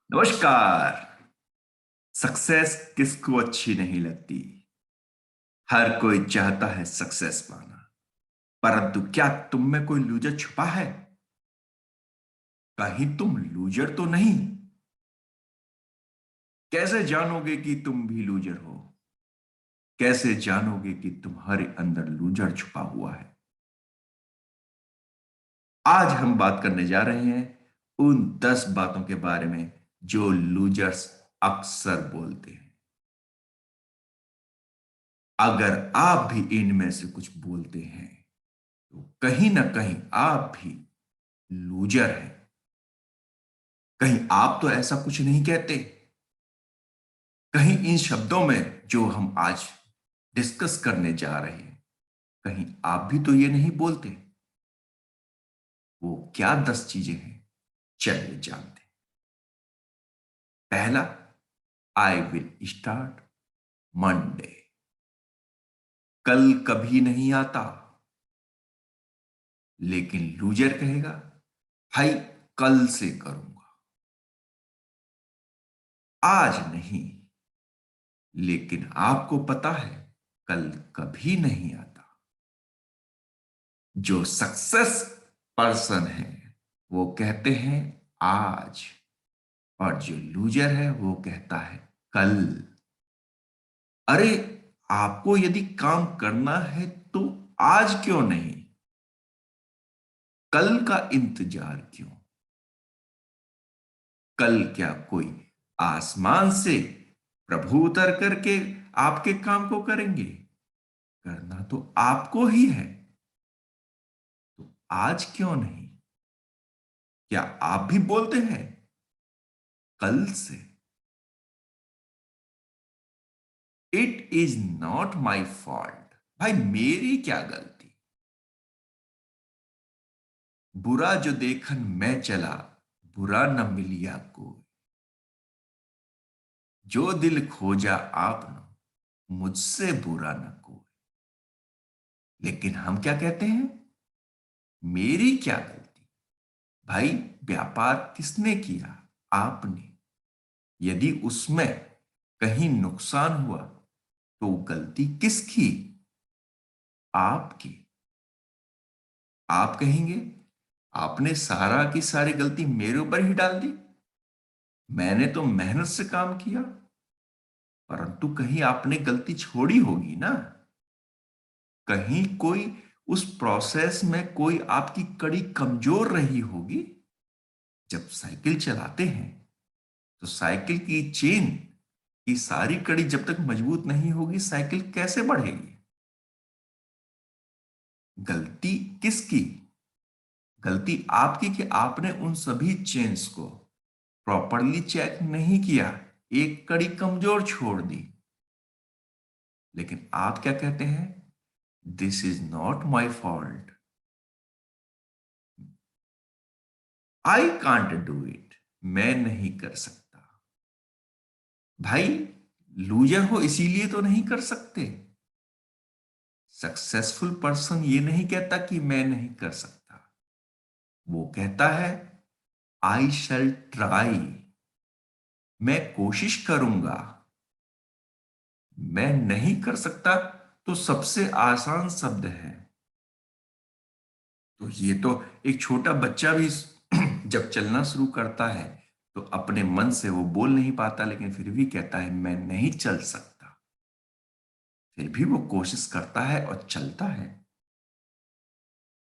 नमस्कार। सक्सेस किसको अच्छी नहीं लगती। हर कोई चाहता है सक्सेस पाना। परंतु क्या तुम में कोई लूजर छुपा है? कहीं तुम लूजर तो नहीं? कैसे जानोगे कि तुम भी लूजर हो? कैसे जानोगे कि तुम्हारे अंदर लूजर छुपा हुआ है? आज हम बात करने जा रहे हैं उन 10 बातों के बारे में जो लूजर्स अक्सर बोलते हैं। अगर आप भी इनमें से कुछ बोलते हैं तो कहीं ना कहीं आप भी लूजर हैं। कहीं आप तो ऐसा कुछ नहीं कहते। कहीं इन शब्दों में जो हम आज डिस्कस करने जा रहे हैं, कहीं आप भी तो ये नहीं बोलते। वो क्या 10 चीजें हैं, चलिए जानते हैं। पहला, आई विल स्टार्ट मंडे। कल कभी नहीं आता। लेकिन लूजर कहेगा, भाई कल से करूंगा। आज नहीं। लेकिन आपको पता है कल कभी नहीं आता। जो सक्सेस पर्सन है वो कहते हैं आज, और जो लूजर है वो कहता है कल। अरे, आपको यदि काम करना है तो आज क्यों नहीं? कल का इंतजार क्यों? कल क्या कोई आसमान से प्रभु उतर करके आपके काम को करेंगे? करना तो आपको ही है। तो आज क्यों नहीं? क्या आप भी बोलते हैं कल से? It is not my fault. भाई मेरी क्या गलती? बुरा जो देखन मैं चला, बुरा न मिलिया को। जो दिल खोजा आपने, मुझसे बुरा न कोई। लेकिन हम क्या कहते हैं? मेरी क्या गलती? भाई व्यापार किसने किया? आपने। यदि उसमें कहीं नुकसान हुआ तो गलती किसकी? आपकी। आप कहेंगे आपने सारा की सारी गलती मेरे ऊपर ही डाल दी। मैंने तो मेहनत से काम किया। परंतु कहीं आपने गलती छोड़ी होगी ना। कहीं कोई उस प्रोसेस में कोई आपकी कड़ी कमजोर रही होगी। जब साइकिल चलाते हैं तो साइकिल की चेन की सारी कड़ी जब तक मजबूत नहीं होगी, साइकिल कैसे बढ़ेगी? गलती किसकी? गलती आपकी कि आपने उन सभी चेन्स को प्रॉपरली चेक नहीं किया। एक कड़ी कमजोर छोड़ दी। लेकिन आप क्या कहते हैं? This is not my fault. I can't do it. मैं नहीं कर सकता। भाई लूजर हो इसीलिए तो नहीं कर सकते। सक्सेसफुल पर्सन ये नहीं कहता कि मैं नहीं कर सकता। वो कहता है आई शैल ट्राई। मैं कोशिश करूंगा। मैं नहीं कर सकता तो सबसे आसान शब्द है। तो ये तो एक छोटा बच्चा भी जब चलना शुरू करता है तो अपने मन से वो बोल नहीं पाता, लेकिन फिर भी कहता है मैं नहीं चल सकता। फिर भी वो कोशिश करता है और चलता है।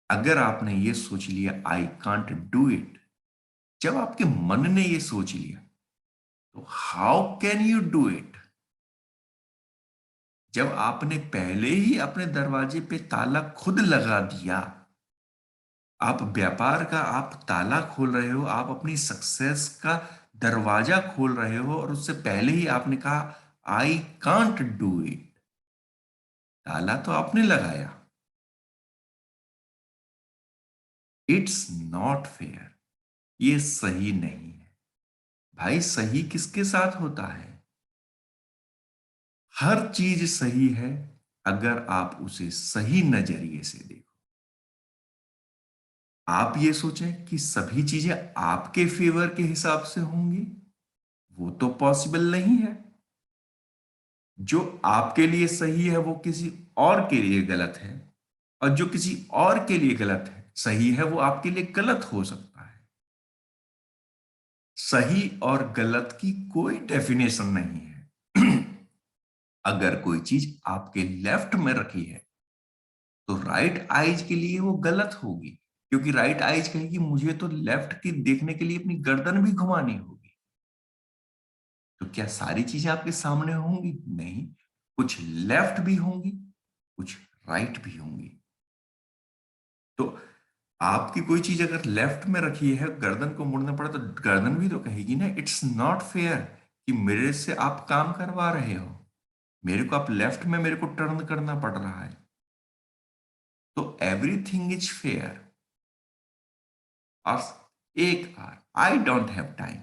अगर आपने ये सोच लिया आई कांट डू इट, जब आपके मन ने ये सोच लिया, तो how can you do it? जब आपने पहले ही अपने दरवाजे पे ताला खुद लगा दिया। आप व्यापार का आप ताला खोल रहे हो, आप अपनी सक्सेस का दरवाजा खोल रहे हो, और उससे पहले ही आपने कहा आई कांट डू इट। ताला तो आपने लगाया। It's not fair. ये सही नहीं है। भाई सही किसके साथ होता है? हर चीज सही है अगर आप उसे सही नजरिए से देखो। आप ये सोचें कि सभी चीजें आपके फेवर के हिसाब से होंगी। वो तो पॉसिबल नहीं है। जो आपके लिए सही है वो किसी और के लिए गलत है, और जो किसी और के लिए गलत है सही है, वो आपके लिए गलत हो सकता है। सही और गलत की कोई डेफिनेशन नहीं है। अगर कोई चीज आपके लेफ्ट में रखी है तो राइट आइज के लिए वो गलत होगी, क्योंकि राइट आइज कहेगी मुझे तो लेफ्ट की देखने के लिए अपनी गर्दन भी घुमानी होगी। तो क्या सारी चीजें आपके सामने होंगी? नहीं, कुछ लेफ्ट भी होंगी, कुछ राइट भी होंगी। तो आपकी कोई चीज अगर लेफ्ट में रखी है, गर्दन को मुड़ना पड़ा, तो गर्दन भी तो कहेगी ना इट्स नॉट फेयर कि मेरे से आप काम करवा रहे हो, मेरे को आप लेफ्ट में मेरे को टर्न करना पड़ रहा है। तो एवरीथिंग इज फेयर। और एक are I don't have time,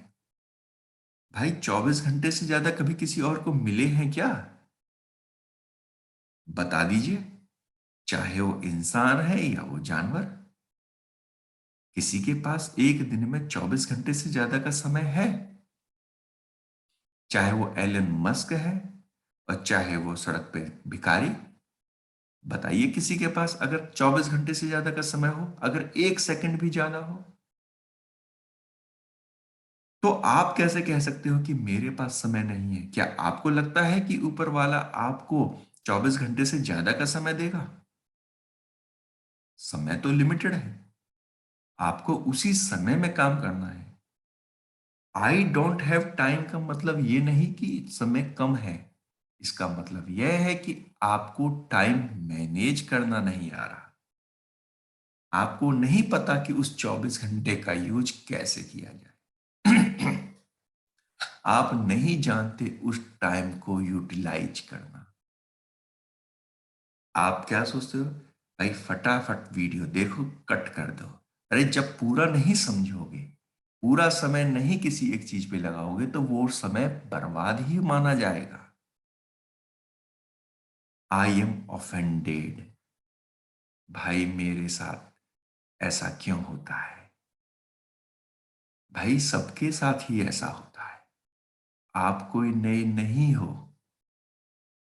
भाई 24 घंटे से ज्यादा कभी किसी और को मिले हैं क्या? बता दीजिए, चाहे वो इंसान है या वो जानवर। किसी के पास एक दिन में 24 घंटे से ज्यादा का समय है? चाहे वो एलन मस्क है और चाहे वो सड़क पे भिखारी। बताइए, किसी के पास अगर 24 घंटे से ज्यादा का समय हो, अगर एक सेकंड भी ज्यादा हो, तो आप कैसे कह सकते हो कि मेरे पास समय नहीं है? क्या आपको लगता है कि ऊपर वाला आपको 24 घंटे से ज्यादा का समय देगा? समय तो लिमिटेड है, आपको उसी समय में काम करना है। आई डोंट हैव टाइम का मतलब ये नहीं कि समय कम है, इसका मतलब यह है कि आपको टाइम मैनेज करना नहीं आ रहा। आपको नहीं पता कि उस 24 घंटे का यूज कैसे किया जाए। आप नहीं जानते उस टाइम को यूटिलाइज करना। आप क्या सोचते हो, भाई फटाफट वीडियो देखो, कट कर दो। अरे जब पूरा नहीं समझोगे, पूरा समय नहीं किसी एक चीज पे लगाओगे, तो वो समय बर्बाद ही माना जाएगा। आई एम ऑफेंडेड, भाई मेरे साथ ऐसा क्यों होता है? भाई सबके साथ ही ऐसा होता है। आप कोई नए नहीं हो,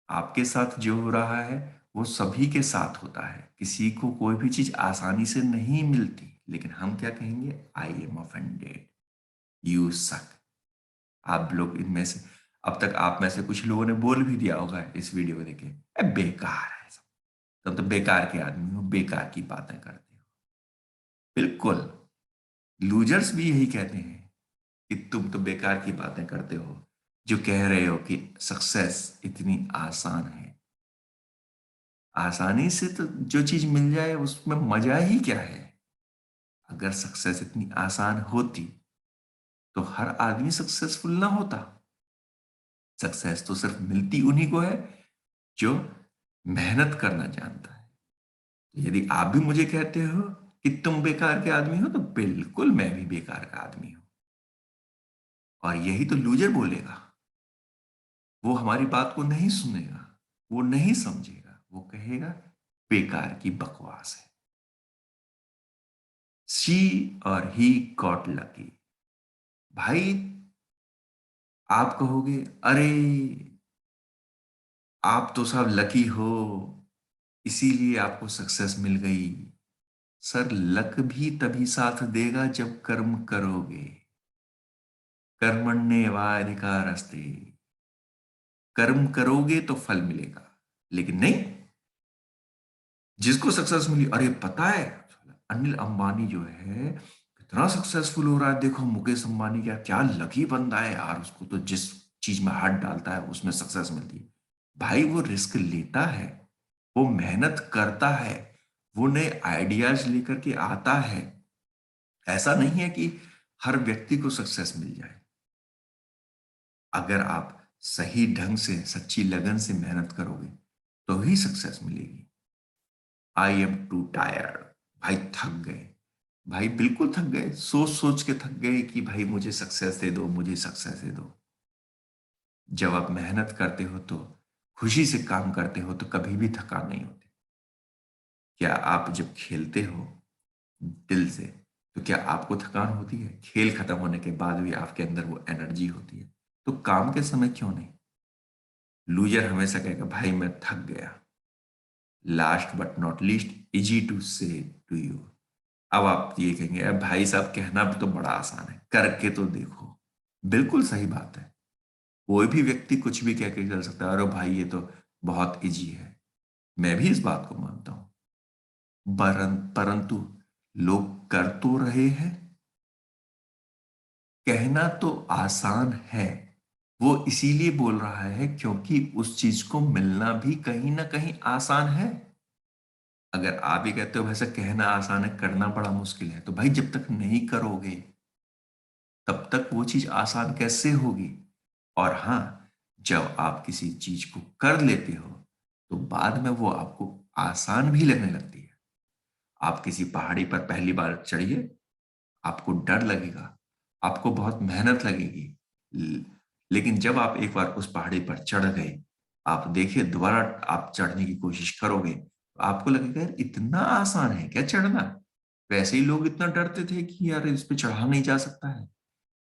आपके साथ जो हो रहा है वो सभी के साथ होता है। किसी को कोई भी चीज आसानी से नहीं मिलती, लेकिन हम क्या कहेंगे, आई एम ऑफेंडेड, यू सक। आप लोग इनमें से, अब तक आप में से कुछ लोगों ने बोल भी दिया होगा इस वीडियो को देखे, बेकार है सब, तुम तो बेकार के आदमी हो, बेकार की बातें करते हो। बिल्कुल, लूजर्स भी यही कहते हैं कि तुम तो बेकार की बातें करते हो, जो कह रहे हो कि सक्सेस इतनी आसान है। आसानी से तो जो चीज मिल जाए उसमें मजा ही क्या है? अगर सक्सेस इतनी आसान होती तो हर आदमी सक्सेसफुल ना होता। सक्सेस तो सिर्फ मिलती उन्हीं को है जो मेहनत करना जानता है। तो यदि आप भी मुझे कहते हो कि तुम बेकार के आदमी हो, तो बिल्कुल मैं भी बेकार का आदमी हूं। और यही तो लूजर बोलेगा। वो हमारी बात को नहीं सुनेगा, वो नहीं समझेगा, वो कहेगा बेकार की बकवास है। शी और ही गॉट लकी। भाई आप कहोगे, अरे आप तो साहब लकी हो, इसीलिए आपको सक्सेस मिल गई। सर, लक भी तभी साथ देगा जब कर्म करोगे। कर्मण्येवाधिकारस्ते, कर्म करोगे तो फल मिलेगा। लेकिन नहीं, जिसको सक्सेस मिली, अरे पता है अनिल अंबानी जो है कितना सक्सेसफुल हो रहा है, देखो मुकेश अंबानी क्या क्या लकी बंदा है यार, उसको तो जिस चीज में हाथ डालता है उसमें सक्सेस मिलती है। भाई वो रिस्क लेता है, वो मेहनत करता है, वो नए आइडियाज लेकर के आता है। ऐसा नहीं है कि हर व्यक्ति को सक्सेस मिल जाए। अगर आप सही ढंग से सच्ची लगन से मेहनत करोगे तो ही सक्सेस मिलेगी। आई एम टू टायर्ड, भाई थक गए। भाई बिल्कुल थक गए, सोच सोच के थक गए कि भाई मुझे सक्सेस दे दो, मुझे सक्सेस दे दो। जब आप मेहनत करते हो तो खुशी से काम करते हो तो कभी भी थकान नहीं होती। क्या आप जब खेलते हो दिल से, तो क्या आपको थकान होती है? खेल खत्म होने के बाद भी आपके अंदर वो एनर्जी होती है। तो काम के समय क्यों नहीं? लूजर हमेशा कहेगा भाई मैं थक गया। Last but not least, easy to say to you. अब आप ये कहेंगे अब भाई साहब कहना भी तो बड़ा आसान है, करके तो देखो। बिल्कुल सही बात है। कोई भी व्यक्ति कुछ भी कह के चल सकता है, अरे भाई ये तो बहुत इजी है। मैं भी इस बात को मानता हूं, परंतु लोग कर तो रहे हैं। कहना तो आसान है, वो इसीलिए बोल रहा है क्योंकि उस चीज को मिलना भी कहीं ना कहीं आसान है। अगर आप ही कहते हो वैसे कहना आसान है करना बड़ा मुश्किल है, तो भाई जब तक नहीं करोगे तब तक वो चीज आसान कैसे होगी? और हाँ, जब आप किसी चीज को कर लेते हो तो बाद में वो आपको आसान भी लगने लगती है। आप किसी पहाड़ी पर पहली बार चढ़िए, आपको डर लगेगा, आपको बहुत मेहनत लगेगी। ल- लेकिन जब आप एक बार उस पहाड़ी पर चढ़ गए, आप देखिए दोबारा आप चढ़ने की कोशिश करोगे तो आपको लगेगा यार इतना आसान है क्या चढ़ना। वैसे ही लोग इतना डरते थे कि यार इस पे चढ़ा नहीं जा सकता है।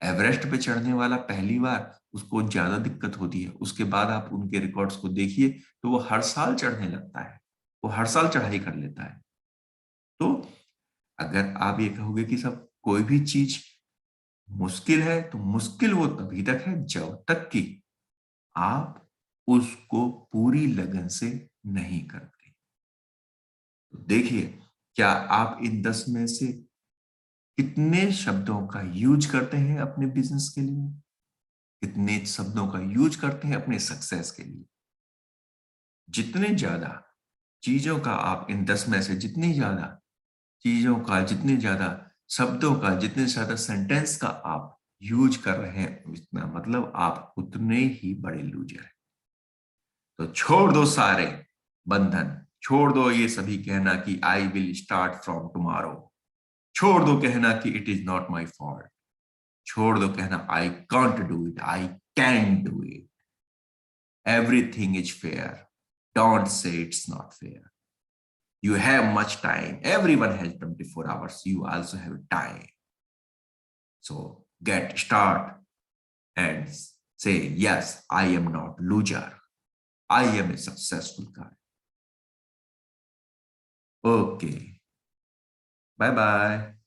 एवरेस्ट पे चढ़ने वाला पहली बार उसको ज्यादा दिक्कत होती है, उसके बाद आप उनके रिकॉर्ड्स को देखिए तो वो हर साल चढ़ने लगता है, वो हर साल चढ़ाई कर लेता है। तो अगर आप ये कहोगे कि सब कोई भी चीज मुश्किल है, तो मुश्किल वो तभी तक है जब तक कि आप उसको पूरी लगन से नहीं करते। तो देखिए, क्या आप इन 10 में से कितने शब्दों का यूज करते हैं अपने बिजनेस के लिए, कितने शब्दों का यूज करते हैं अपने सक्सेस के लिए? जितने ज्यादा चीजों का आप इन 10 में से जितनी ज्यादा चीजों का, जितने ज्यादा शब्दों का, जितने ज्यादा सेंटेंस का आप यूज कर रहे हैं, इतना मतलब आप उतने ही बड़े लूजर हैं। तो छोड़ दो सारे बंधन, छोड़ दो ये सभी कहना कि I will start from tomorrow, छोड़ दो कहना कि it is not my fault, छोड़ दो कहना I can't do it, I can do it. Everything is fair, don't say it's not fair. You have much time. Everyone has 24 hours. You also have time. So get start and say, yes, I am not loser. I am a successful guy. Okay. Bye bye.